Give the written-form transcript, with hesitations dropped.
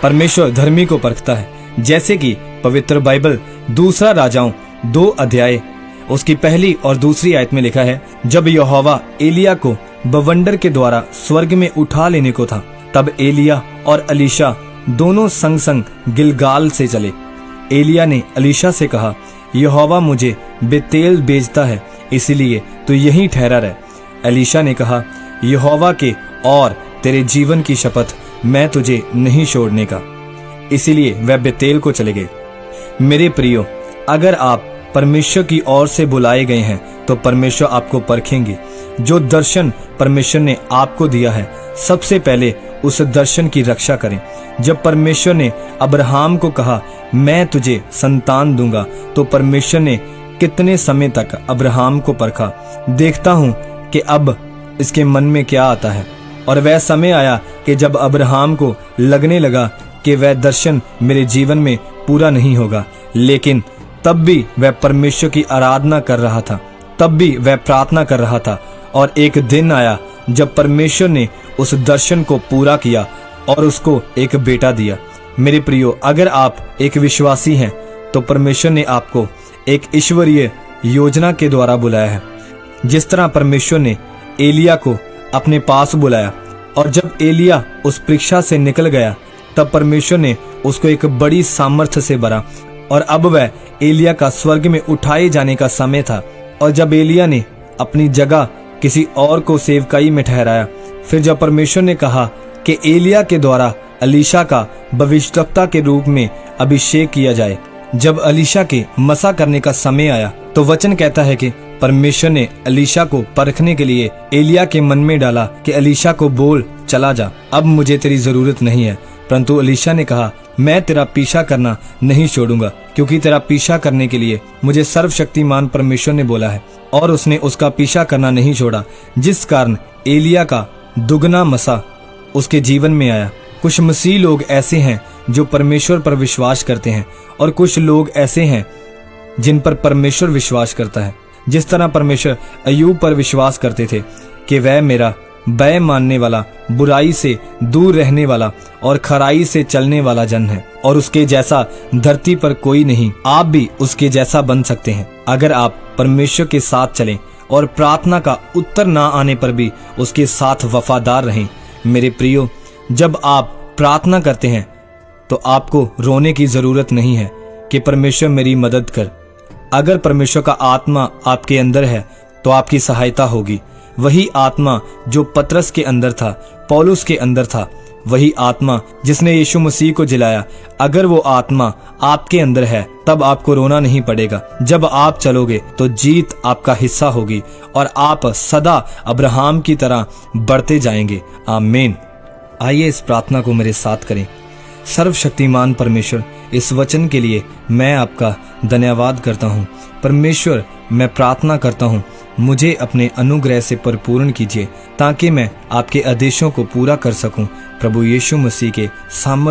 परमेश्वर धर्मी को परखता है, जैसे कि पवित्र बाइबल दूसरा राजाओं 2 अध्याय उसकी पहली और दूसरी आयत में लिखा है, जब यहोवा एलिया को बवंडर के द्वारा स्वर्ग में उठा लेने को था, तब एलिया और अलीशा दोनों संग संग गिलगाल से चले। एलिया ने अलीशा से कहा, यहोवा मुझे बेतेल भेजता है, इसलिए तू यहीं ठहरा रह। अलीशा ने कहा, यहोवा के और तेरे जीवन की शपथ, मैं तुझे नहीं छोड़ने का। इसीलिए वह बेतेल को चले गए। मेरे प्रियो, अगर आप परमेश्वर की ओर से बुलाए गए हैं तो परमेश्वर आपको परखेंगे। जो दर्शन परमेश्वर ने आपको दिया है, सबसे पहले उस दर्शन की रक्षा करें। जब परमेश्वर ने अब्राहम को कहा, मैं तुझे संतान दूंगा, तो परमेश्वर ने कितने समय तक अब्राहम को परखा। देखता हूं कि अब इसके मन में क्या आता है। और वह समय आया कि जब अब्राहम को लगने लगा कि वह दर्शन मेरे जीवन में पूरा नहीं होगा, लेकिन तब भी वह परमेश्वर की आराधना कर रहा था, तब भी वह प्रार्थना कर रहा था। और एक दिन आया जब परमेश्वर ने उस दर्शन को पूरा किया और उसको एक बेटा दिया। मेरे प्रियो, अगर आप एक विश्वासी हैं तो परमेश्वर ने आपको एक ईश्वरीय योजना के द्वारा बुलाया है। जिस तरह परमेश्वर ने एलिया को अपने पास बुलाया, और जब एलिया उस परीक्षा से निकल गया, तब परमेश्वर ने उसको एक बड़ी सामर्थ्य से भरा, और अब वह एलिया का स्वर्ग में उठाए जाने का समय था। और जब एलिया ने अपनी जगह किसी और को सेवकाई में ठहराया, फिर जब परमेश्वर ने कहा कि एलिया के द्वारा अलीशा का भविष्यद्वक्ता के रूप में अभिषेक किया जाए, जब अलीशा के मसा करने का समय आया, तो वचन कहता है कि परमेश्वर ने अलीशा को परखने के लिए एलिया के मन में डाला कि अलीशा को बोल, चला जा, अब मुझे तेरी जरूरत नहीं है। परंतु अलीशा ने कहा, मैं तेरा पीछा करना नहीं छोड़ूंगा, क्योंकि तेरा पीछा करने के लिए मुझे सर्वशक्तिमान परमेश्वर ने बोला है। और उसने उसका पीछा करना नहीं छोड़ा, जिस कारण एलिया का दुगना मसा उसके जीवन में आया। कुछ मसीह लोग ऐसे हैं जो परमेश्वर पर विश्वास करते हैं, और कुछ लोग ऐसे हैं जिन पर परमेश्वर विश्वास करता है। जिस तरह परमेश्वर अय्यूब पर विश्वास करते थे कि वह मेरा भय मानने वाला, बुराई से दूर रहने वाला और खराई से चलने वाला जन है, और उसके जैसा धरती पर कोई नहीं। आप भी उसके जैसा बन सकते हैं अगर आप परमेश्वर के साथ चलें और प्रार्थना का उत्तर ना आने पर भी उसके साथ वफादार रहें। मेरे प्रियो, जब आप प्रार्थना करते हैं तो आपको रोने की जरूरत नहीं है कि परमेश्वर मेरी मदद कर। अगर परमेश्वर का आत्मा आपके अंदर है तो आपकी सहायता होगी। वही आत्मा जो पतरस के अंदर था, पौलुस के अंदर था, वही आत्मा जिसने यीशु मसीह को जिलाया, अगर वो आत्मा आपके अंदर है, तब आपको रोना नहीं पड़ेगा। जब आप चलोगे तो जीत आपका हिस्सा होगी और आप सदा अब्राहम की तरह बढ़ते जाएंगे। आमीन। आइए इस प्रार्थना को मेरे साथ करें। सर्वशक्तिमान परमेश्वर, इस वचन के लिए मैं आपका धन्यवाद करता हूँ। परमेश्वर, मैं प्रार्थना करता हूँ, मुझे अपने अनुग्रह से परिपूर्ण कीजिए, ताकि मैं आपके आदेशों को पूरा कर सकूं। प्रभु यीशु मसीह के सामर्थ्य